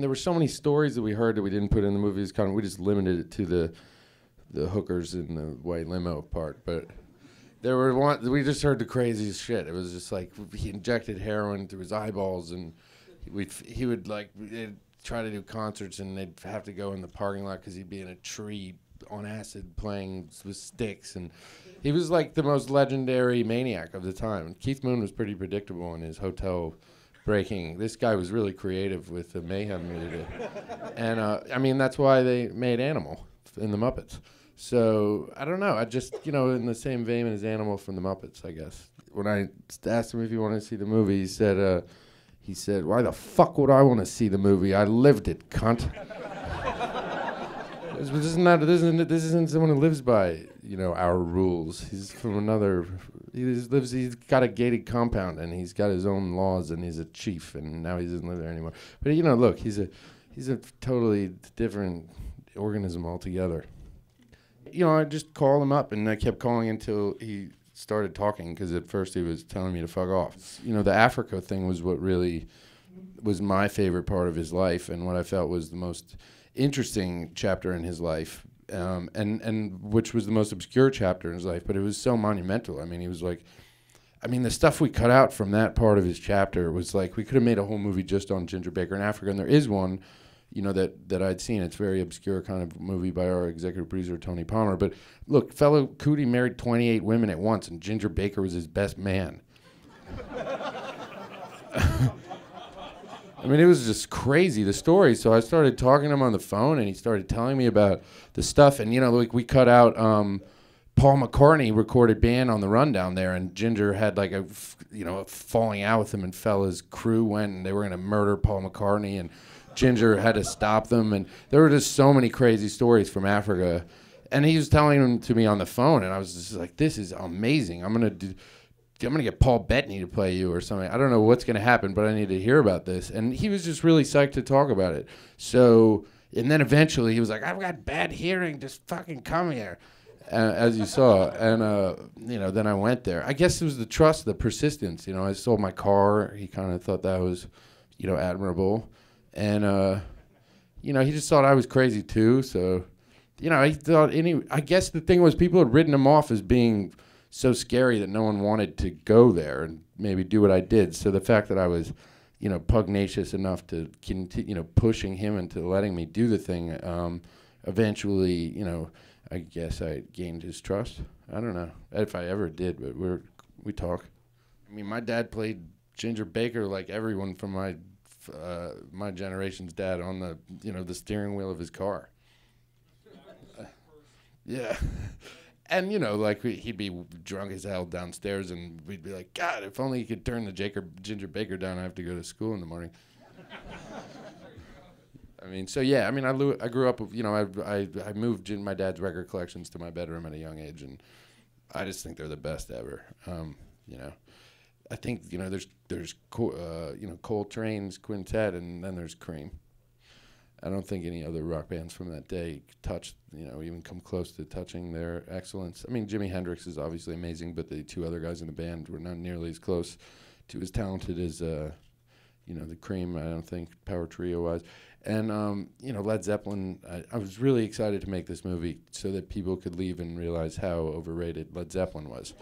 there were so many stories that we heard that we didn't put in the movies. Kind of, we just limited it to the hookers in the white limo part. But there were we just heard the craziest shit. It was just like he injected heroin through his eyeballs, and he would like try to do concerts, and they'd have to go in the parking lot because he'd be in a tree on acid playing with sticks, and he was like the most legendary maniac of the time. Keith Moon was pretty predictable in his hotel breaking. This guy was really creative with the mayhem he did. And I mean, that's why they made Animal in the Muppets. So I don't know. I just, in the same vein as Animal from the Muppets, I guess. When I asked him if he wanted to see the movie, he said, "Why the fuck would I want to see the movie? I lived it, cunt." This isn't someone who lives by, our rules. He's from another. He's got a gated compound, and he's got his own laws, and he's a chief, and now he doesn't live there anymore. But look, he's a totally different organism altogether. I just called him up, and I kept calling until he started talking, because at first he was telling me to fuck off. The Africa thing was what really was my favorite part of his life, and what I felt was the most interesting chapter in his life, and which was the most obscure chapter in his life, but it was so monumental. I mean, he was like, the stuff we cut out from that part of his chapter was like, we could have made a whole movie just on Ginger Baker in Africa, and there is one, that I'd seen. It's a very obscure kind of movie by our executive producer, Tony Palmer. But look, fellow Cootie married 28 women at once, and Ginger Baker was his best man. It was just crazy, the story. So I started talking to him on the phone, and he started telling me about the stuff. And, we cut out Paul McCartney recorded Band on the Run down there, and Ginger had like a falling out with him, and Fella's crew went, and they were going to murder Paul McCartney, and Ginger had to stop them. And there were just so many crazy stories from Africa. And he was telling them to me on the phone, and I was just like, this is amazing. I'm going to get Paul Bettany to play you or something. I don't know what's going to happen, but I need to hear about this. And he was just really psyched to talk about it. So, and then eventually he was like, I've got bad hearing, just fucking come here, as you saw. And, then I went there. I guess it was the trust, the persistence. I sold my car. He kind of thought that was, admirable. And, he just thought I was crazy too. So, he thought I guess the thing was, people had written him off as being so scary that no one wanted to go there and maybe do what I did. So the fact that I was, pugnacious enough to continue, pushing him into letting me do the thing, eventually, I guess I gained his trust. I don't know if I ever did, but we talk. My dad played Ginger Baker like everyone from my generation's dad on the, the steering wheel of his car. Yeah. And, he'd be drunk as hell downstairs, and we'd be like, God, if only he could turn the Ginger Baker down, I have to go to school in the morning. So yeah, I grew up, I moved my dad's record collections to my bedroom at a young age, and I just think they're the best ever. I think, there's Coltrane's Quintet, and then there's Cream. I don't think any other rock bands from that day touched, even come close to touching their excellence. Jimi Hendrix is obviously amazing, but the two other guys in the band were not nearly as close to as talented as, the Cream, I don't think, power trio was. And, Led Zeppelin, I was really excited to make this movie so that people could leave and realize how overrated Led Zeppelin was.